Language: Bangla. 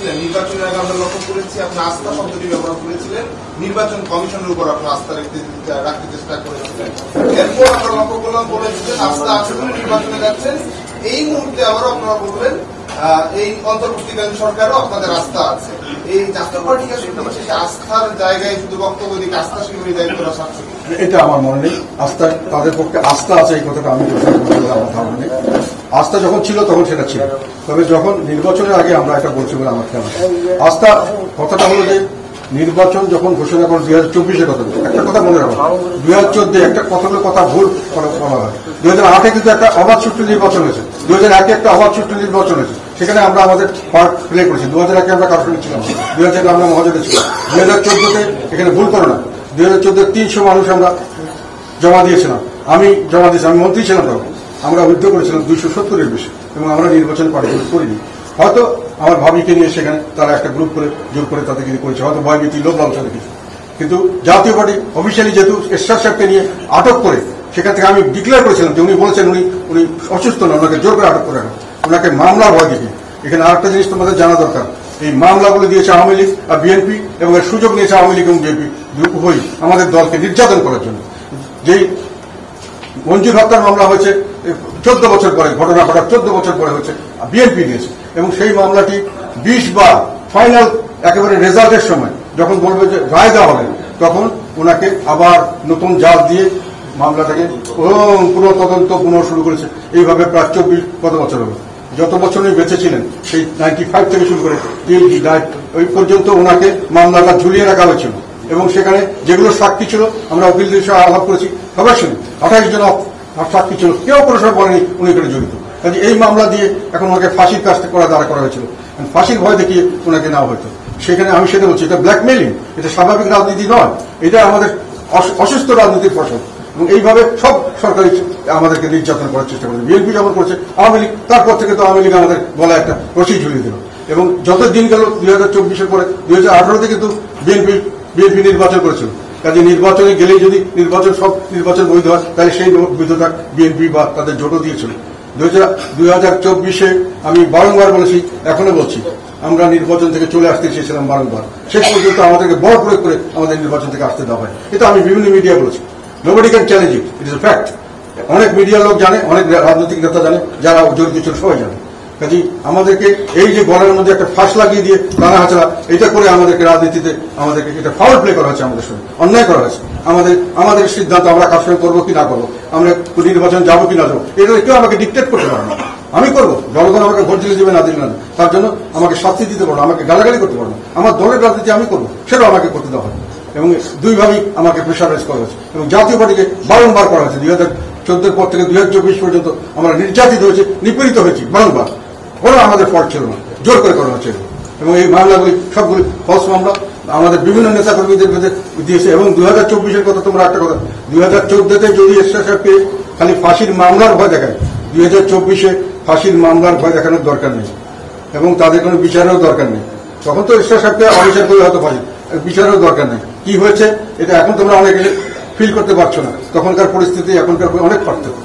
করেছিলেন নির্বাচনের আগে আমরা লক্ষ্য করেছি আপনি আস্থা শব্দটি ব্যবহার করেছিলেন, নির্বাচন কমিশনের উপর আপনি আস্থা রাখতে চেষ্টা করেছিলেন। এরপর আমরা লক্ষ্য করলাম বলেছিলেন আস্থা আছে বলে নির্বাচনে যাচ্ছেন। এই মুহূর্তে আবারও আপনারা বলবেন এই অন্তর্বর্তীকালীন সরকারও আপনাদের আস্থা আছে। এই জাতীয় পার্টিকে আস্থার জায়গায় শুধু বক্তব্য দিকে আস্থা শিবির দায়িত্ব রাখছে, এটা আমার মনে নেই। আস্থা তাদের পক্ষে আস্থা আছে এই কথাটা আমি আমার ধারণা নেই। আস্থা যখন ছিল তখন সেটা ছিল, তবে যখন নির্বাচনের আগে আমরা এটা বলছি বলে আমার খেয়াল আস্থা কথাটা হলো যে নির্বাচন যখন ঘোষণা করেন 2024-এর কথা, একটা কথা মনে রাখো 2014 একটা কতগুলো কথা ভুল বলা হয়। 2008-এ কিন্তু একটা অবাধ সুষ্ঠু নির্বাচন হয়েছে, 2001-এ একটা অবাধ সুষ্ঠু নির্বাচন হয়েছে, সেখানে আমরা আমাদের পার্ট প্লে করেছি। 2001-এ আমরা কাশ্মীরে ছিলাম, 2004-এ আমরা মহাজনে ছিলাম, 2014-তে এখানে ভুল করো না 2014-এ 300 মানুষ আমরা জমা দিয়েছিলাম, আমি জমা দিয়েছি, আমি মন্ত্রী ছিলাম তখন, আমরা উইথড্র করেছিলাম 270-এর বেশি, এবং আমরা নির্বাচন পার্টিসিপেট করিনি। হয়তো আমার ভাবিকে নিয়ে সেখানে তারা একটা গ্রুপ করে জোর করে তাদেরকে করেছে, হয়তো ভয়ভীতি লোভ লালসা দেখেছে। কিন্তু জাতীয় পার্টি অফিসিয়ালি যেহেতু এরশাদ সাহেবকে নিয়ে আটক করে, সেখান থেকে আমি ডিক্লেয়ার করেছিলাম যে উনি বলেছেন উনি অসুস্থ না, ওনাকে জোর করে আটক করে রাখেন, ওনাকে মামলা ভয় দেখি। এখানে আরেকটা জিনিস তোমাদের জানা দরকার, এই মামলাগুলো দিয়েছে আওয়ামী লীগ আর বিএনপি, এবং এর সুযোগ নিয়েছে আওয়ামী লীগ এবং বিএনপি উভয়ই আমাদের দলকে নির্যাতন করার জন্য। যেই মঞ্জুর হত্যার মামলা হয়েছে 14 বছর পরে, ঘটনা ঘটার 14 বছর পরে হয়েছে, বিএনপি নিয়েছে, এবং সেই মামলাটি 20 বার ফাইনাল একেবারে রেজাল্টের সময় যখন বলবে যে রায় দেওয়া হবে, তখন ওনাকে আবার নতুন জাল দিয়ে মামলাটাকে পুনঃ তদন্ত পুনঃ শুরু করেছে। এইভাবে প্রায় 24 কত বছর হলো, যত বছর উনি বেঁচে ছিলেন সেই 95 থেকে শুরু করে ওই পর্যন্ত ওনাকে মামলাটা ঝুলিয়ে রাখা হয়েছিল, এবং সেখানে যেগুলো সাক্ষী ছিল আমরা উকিলদের সঙ্গে আলাপ করেছি, সবার সঙ্গে 28 জন সাক্ষী ছিল, কেউ কোনো সময় বলেনি উনি এখানে জড়িত। কাজে এই মামলা দিয়ে এখন ওনাকে ফাঁসির কাজ করা দাঁড়া করা হয়েছিল, ফাঁসির ভয় দেখিয়ে ওনাকে নেওয়া হয়তো। সেখানে আমি সেটা বলছি, এটা ব্ল্যাকমেইলিং, এটা স্বাভাবিক রাজনীতি নয়, এটা আমাদের অসুস্থ রাজনীতির ফসল। এবং এইভাবে সব সরকারি আমাদেরকে নির্যাতন করার চেষ্টা করেছে, বিএনপি যেমন করেছে, আওয়ামী লীগ, তারপর থেকে তো আওয়ামী লীগ আমাদের গলায় একটা রশি ঝুলিয়ে দিল। এবং যত দিন গেল 2024-এর পরে 2018-তে কিন্তু বিএনপি নির্বাচন করেছিল। কাজে নির্বাচনে গেলেই যদি সব নির্বাচন বৈধ হয়, তাহলে সেই বৈধতা বিএনপি বা তাদের জোটও দিয়েছিল। 2024-এ আমি বারংবার বলেছি, এখনো বলছি, আমরা নির্বাচন থেকে চলে আসতে চেয়েছিলাম বারংবার, শেষ পর্যন্ত আমাদেরকে বড় প্রয়োগ করে আমাদের নির্বাচন থেকে আসতে দেওয়া হয়। এটা আমি বিভিন্ন মিডিয়া বলেছি, nobody can challenge it, it is a fact. অনেক মিডিয়ার লোক জানে, অনেক রাজনৈতিক নেতা জানে, যারা জড়িত ছিল সবাই জানে। কাজে আমাদেরকে এই যে গলার মধ্যে একটা ফাঁস লাগিয়ে দিয়ে টানা হাঁচড়া, এটা করে আমাদেরকে রাজনীতিতে আমাদেরকে এটা ফাউল প্লে করা হচ্ছে, আমাদের সঙ্গে অন্যায় করা হয়েছে। আমাদের সিদ্ধান্ত আমরা কাজ করবো কি না করবো, আমরা নির্বাচন যাবো কি না যাবো, এটা কেউ আমাকে ডিকটেট করতে পারে না। আমি করবো, জনগণ আমাকে ভোট দিলে দেবে না দিলে না, তার জন্য আমাকে শাস্তি দিতে পারবো, আমাকে গালাগালি করতে পারবো। আমার দলের রাজনীতি আমি করবো, সেটাও আমাকে করতে দেওয়া হয়, এবং দুইভাবেই আমাকে প্রেশারাইজ করা হয়েছে। এবং জাতীয় পার্টিকে বারংবার করা হয়েছে, 2014-এর পর থেকে 2024 পর্যন্ত আমরা নির্যাতিত হয়েছি, নিপীড়িত হয়েছি বারংবার। কোনো আমাদের ফল্ট ছিল না, জোর করে করা হচ্ছে। এবং এই মামলাগুলি সবগুলি ফলস মামলা আমাদের বিভিন্ন নেতা কর্মীদের মধ্যে দিয়েছে। এবং 2024-এর কথা, তোমরা একটা কথা, 2014-তে যদি এরশাদ সাহেবকে খালি ফাঁসির মামলার ভয় দেখায়, 2024-এ ফাঁসির মামলার ভয় দেখানোর দরকার নেই, এবং তাদের কোনো বিচারেরও দরকার নেই। তখন তো এরশাদ সাহেবকে অবিচার করে হয়তো ফাঁসি, বিচারেরও দরকার নেই। কি হয়েছে এটা এখন তোমরা অনেকে ফিল করতে পারছো না, তখনকার পরিস্থিতি এখনকার অনেক পার্থক্য।